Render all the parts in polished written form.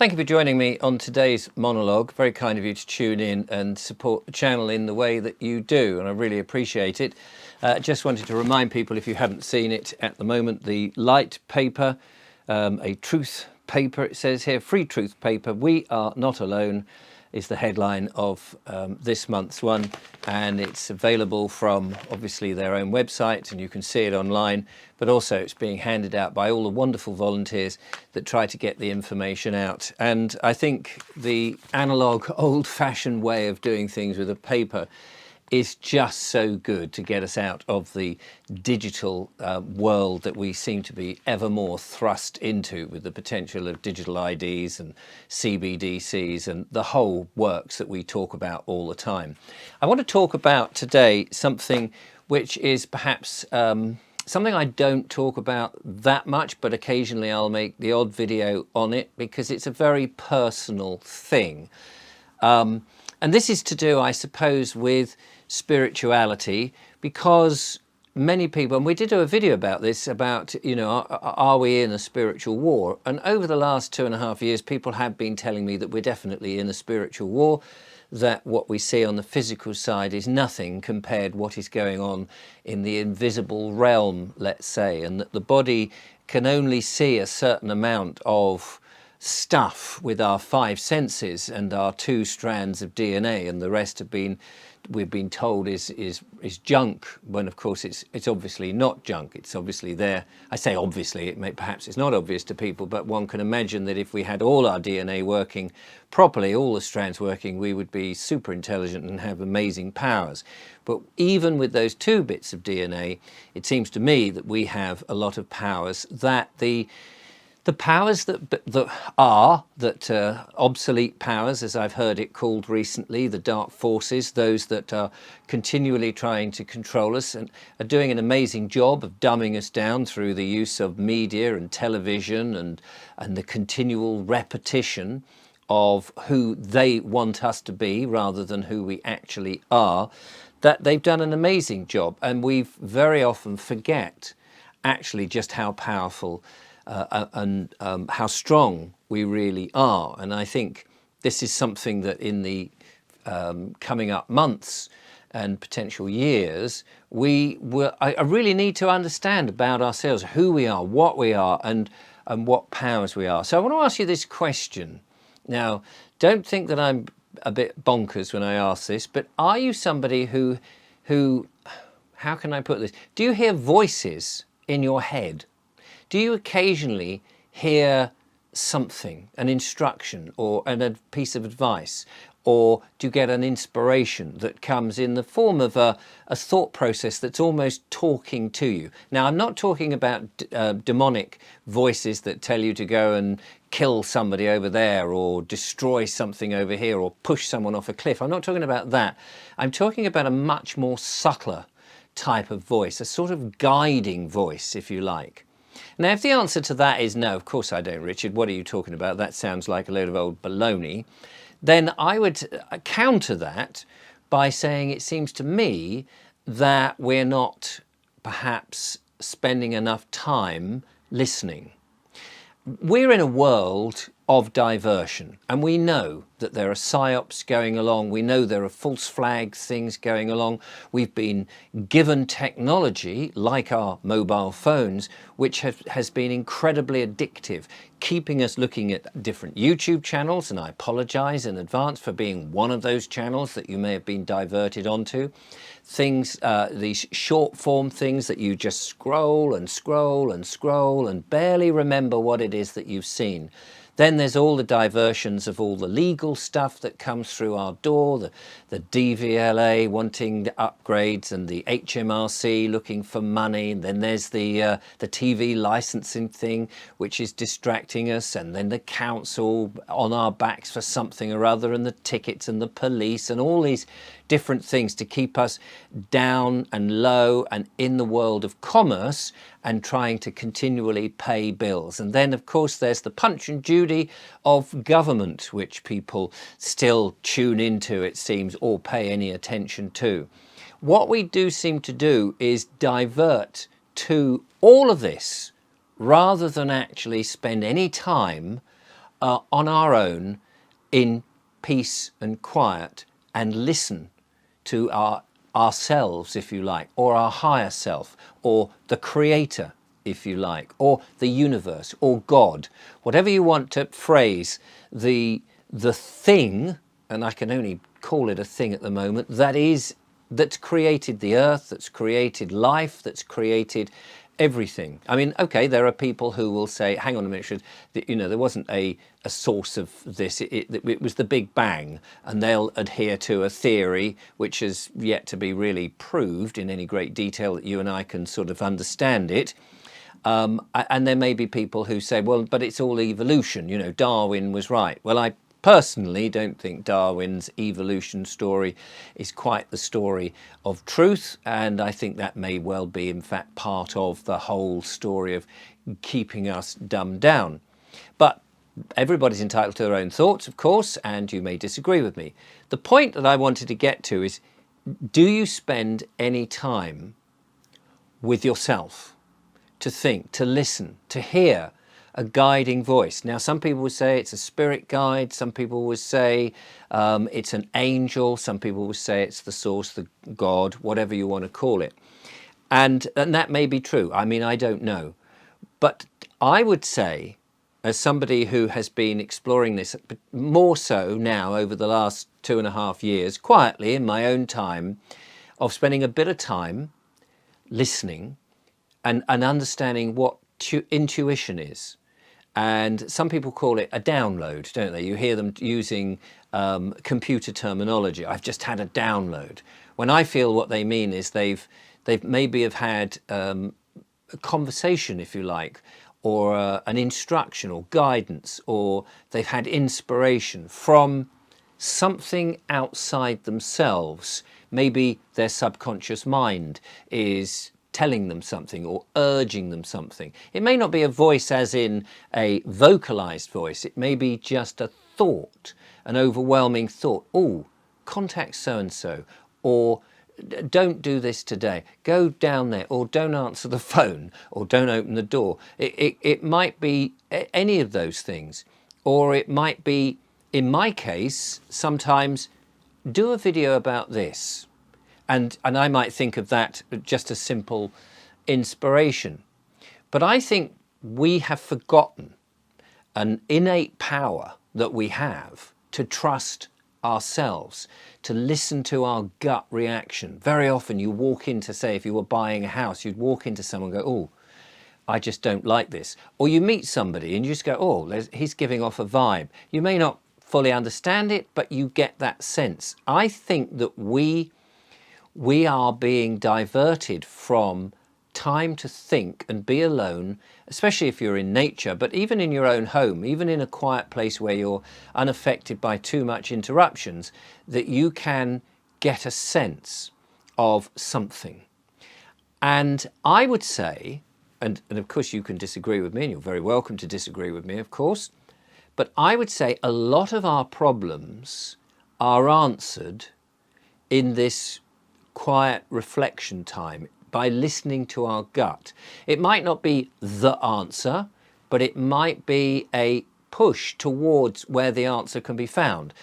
Thank you for joining me on today's monologue. Very kind of you to tune in and support the channel in the way that you do, and I really appreciate it. Just wanted to remind people, if you haven't seen it at the moment, the Light paper, a truth paper, it says here, free truth paper, "We Are Not Alone," is the headline of this month's one, and it's available from obviously their own website, and you can see it online, but also it's being handed out by all the wonderful volunteers that try to get the information out. And I think the analog, old-fashioned way of doing things with a paper is just so good to get us out of the digital world that we seem to be ever more thrust into, with the potential of digital IDs and CBDCs and the whole works that we talk about all the time. I want to talk about today something which is perhaps something I don't talk about that much, but occasionally I'll make the odd video on it because it's a very personal thing. And this is to do, I suppose, with spirituality, because many people, and we did do a video about this, about, you know, are we in a spiritual war? And over the last 2.5 years, people have been telling me that we're definitely in a spiritual war, that what we see on the physical side is nothing compared what is going on in the invisible realm, let's say, and that the body can only see a certain amount of stuff with our 5 senses and our 2 strands of DNA, and the rest have been, we've been told, is junk, when of course it's obviously not junk. It's obviously there. I say obviously, perhaps it's not obvious to people, but one can imagine that if we had all our DNA working properly, all the strands working, we would be super intelligent and have amazing powers. But even with those 2 bits of DNA, it seems to me that we have a lot of powers, that the powers that are obsolete powers, as I've heard it called recently, the dark forces, those that are continually trying to control us and are doing an amazing job of dumbing us down through the use of media and television and the continual repetition of who they want us to be rather than who we actually are, that they've done an amazing job. And we very often forget actually just how powerful and how strong we really are. And I think this is something that in the coming up months and potential years, I really need to understand about ourselves, who we are, what we are, and what powers we are. So I want to ask you this question. Now, don't think that I'm a bit bonkers when I ask this, but are you somebody who, how can I put this? Do you hear voices in your head? Do you occasionally hear something, an instruction or a piece of advice, or do you get an inspiration that comes in the form of a thought process that's almost talking to you? Now, I'm not talking about demonic voices that tell you to go and kill somebody over there or destroy something over here or push someone off a cliff. I'm not talking about that. I'm talking about a much more subtler type of voice, a sort of guiding voice, if you like. Now, if the answer to that is no, of course I don't, Richard, what are you talking about? That sounds like a load of old baloney. Then I would counter that by saying it seems to me that we're not perhaps spending enough time listening. We're in a world of diversion, and we know that there are psyops going along. We know there are false flag things going along. We've been given technology like our mobile phones, which has been incredibly addictive, keeping us looking at different YouTube channels, and I apologize in advance for being one of those channels that you may have been diverted onto. Things, these short form things that you just scroll and scroll and scroll and barely remember what it is that you've seen. Then there's all the diversions of all the legal stuff that comes through our door, the DVLA wanting the upgrades and the HMRC looking for money. And then there's the TV licensing thing, which is distracting us. And then the council on our backs for something or other, and the tickets and the police and all these different things to keep us down and low and in the world of commerce and trying to continually pay bills. And then, of course, there's the Punch and Judy of government, which people still tune into, it seems, or pay any attention to. What we do seem to do is divert to all of this rather than actually spend any time on our own in peace and quiet and listen to ourselves, if you like, or our higher self, or the creator, if you like, or the universe, or God, whatever you want to phrase, the thing, and I can only call it a thing at the moment, that's created the earth, that's created life, that's created everything. I mean, okay, there are people who will say, hang on a minute, Richard, there wasn't a source of this, it was the Big Bang, and they'll adhere to a theory which has yet to be really proved in any great detail that you and I can sort of understand it. And there may be people who say, well, but it's all evolution, Darwin was right. Well, I personally don't think Darwin's evolution story is quite the story of truth, and I think that may well be, in fact, part of the whole story of keeping us dumbed down. But everybody's entitled to their own thoughts, of course, and you may disagree with me. The point that I wanted to get to is, do you spend any time with yourself to think, to listen, to hear a guiding voice? Now, some people would say it's a spirit guide, some people would say it's an angel, some people would say it's the source, the God, whatever you want to call it. And that may be true. I mean, I don't know. But I would say, as somebody who has been exploring this more so now over the last 2.5 years, quietly in my own time, of spending a bit of time listening and understanding what intuition is. And some people call it a download, don't they? You hear them using computer terminology. I've just had a download. When I feel what they mean is they've maybe have had a conversation, if you like, or an instruction or guidance, or they've had inspiration from something outside themselves. Maybe their subconscious mind is telling them something or urging them something. It may not be a voice as in a vocalized voice. It may be just a thought, an overwhelming thought. Oh, contact so-and-so, or don't do this today. Go down there, or don't answer the phone, or don't open the door. It might be any of those things. Or it might be, in my case, sometimes do a video about this. And I might think of that just a simple inspiration. But I think we have forgotten an innate power that we have to trust ourselves, to listen to our gut reaction. Very often you walk into, say, if you were buying a house, you'd walk into someone and go, oh, I just don't like this. Or you meet somebody and you just go, oh, he's giving off a vibe. You may not fully understand it, but you get that sense. I think that we are being diverted from time to think and be alone, especially if you're in nature, but even in your own home, even in a quiet place where you're unaffected by too much interruptions, that you can get a sense of something. And I would say, and of course you can disagree with me, and you're very welcome to disagree with me, of course, but I would say a lot of our problems are answered in this quiet reflection time, by listening to our gut. It might not be the answer, but it might be a push towards where the answer can be found.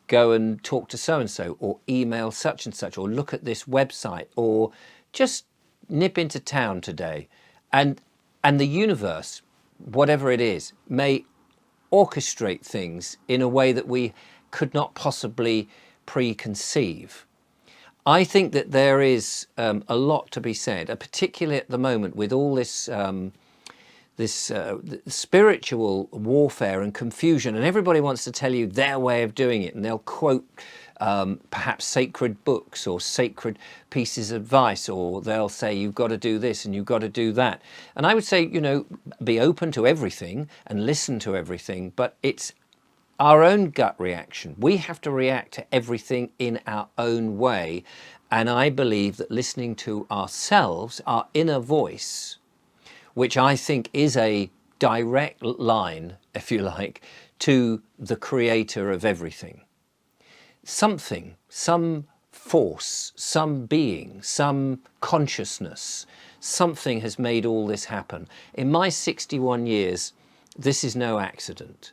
Go and talk to so-and-so, or email such and such, or look at this website, or just nip into town today. And the universe, whatever it is, may orchestrate things in a way that we could not possibly preconceive. I think that there is a lot to be said, particularly at the moment with all this spiritual warfare and confusion, and everybody wants to tell you their way of doing it, and they'll quote perhaps sacred books or sacred pieces of advice, or they'll say you've got to do this and you've got to do that. And I would say, be open to everything and listen to everything, but it's our own gut reaction. We have to react to everything in our own way. And I believe that listening to ourselves, our inner voice, which I think is a direct line, if you like, to the creator of everything. Something, some force, some being, some consciousness, something has made all this happen. In my 61 years, this is no accident.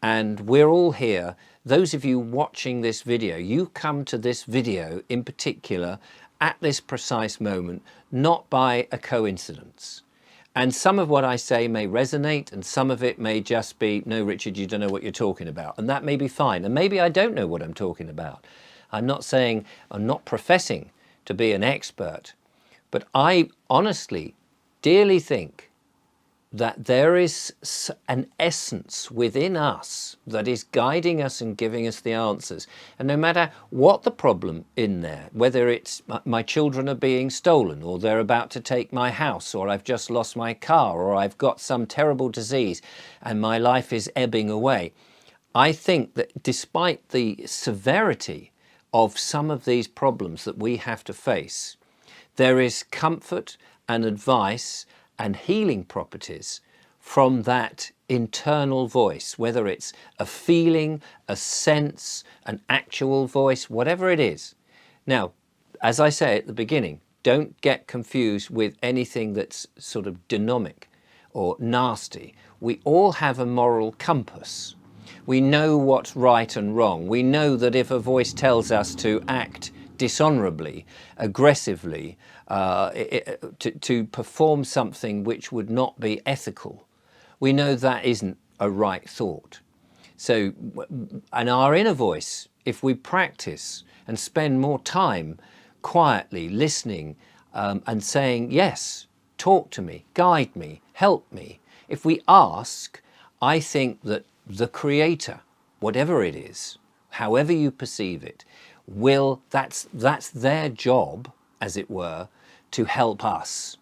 And we're all here. Those of you watching this video, you come to this video in particular at this precise moment, not by a coincidence. And some of what I say may resonate, and some of it may just be, no, Richard, you don't know what you're talking about. And that may be fine. And maybe I don't know what I'm talking about. I'm not professing to be an expert, but I honestly, dearly think that there is an essence within us that is guiding us and giving us the answers. And no matter what the problem in there, whether it's my children are being stolen, or they're about to take my house, or I've just lost my car, or I've got some terrible disease and my life is ebbing away, I think that despite the severity of some of these problems that we have to face, there is comfort and advice and healing properties from that internal voice, whether it's a feeling, a sense, an actual voice, whatever it is. Now, as I say at the beginning, don't get confused with anything that's sort of demonic or nasty. We all have a moral compass. We know what's right and wrong. We know that if a voice tells us to act dishonorably, aggressively, to perform something which would not be ethical, we know that isn't a right thought. So, and our inner voice, if we practice and spend more time quietly listening and saying, yes, talk to me, guide me, help me. If we ask, I think that the Creator, whatever it is, however you perceive it, that's their job, as it were, to help us.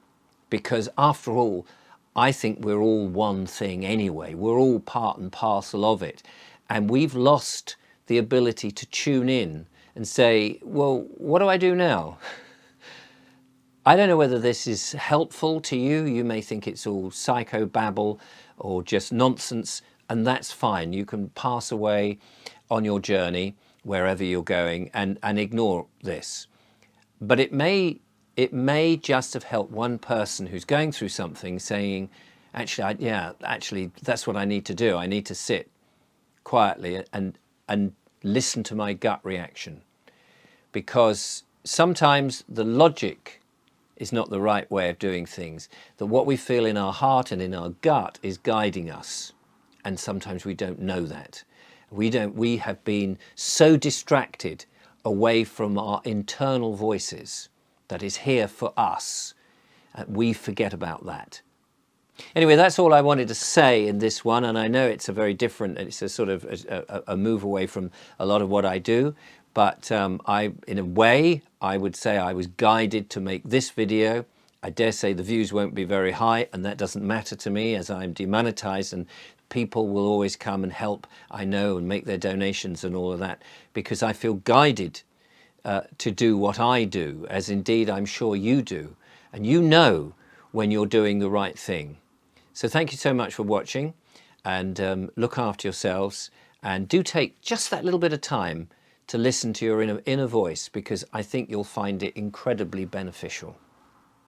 Because after all, I think we're all one thing anyway. We're all part and parcel of it. And we've lost the ability to tune in and say, well, what do I do now? I don't know whether this is helpful to you. You may think it's all psychobabble or just nonsense, and that's fine. You can pass away on your journey wherever you're going and ignore this. But it may just have helped one person who's going through something saying, actually, that's what I need to do. I need to sit quietly and listen to my gut reaction. Because sometimes the logic is not the right way of doing things. That what we feel in our heart and in our gut is guiding us. And sometimes we don't know that. We have been so distracted away from our internal voices that is here for us. We forget about that. Anyway, that's all I wanted to say in this one, and I know it's it's a sort of a move away from a lot of what I do, but in a way, I would say I was guided to make this video. I dare say the views won't be very high, and that doesn't matter to me as I'm demonetized, and people will always come and help, I know, and make their donations and all of that, because I feel guided to do what I do, as indeed I'm sure you do. And you know when you're doing the right thing. So thank you so much for watching, and look after yourselves, and do take just that little bit of time to listen to your inner voice, because I think you'll find it incredibly beneficial.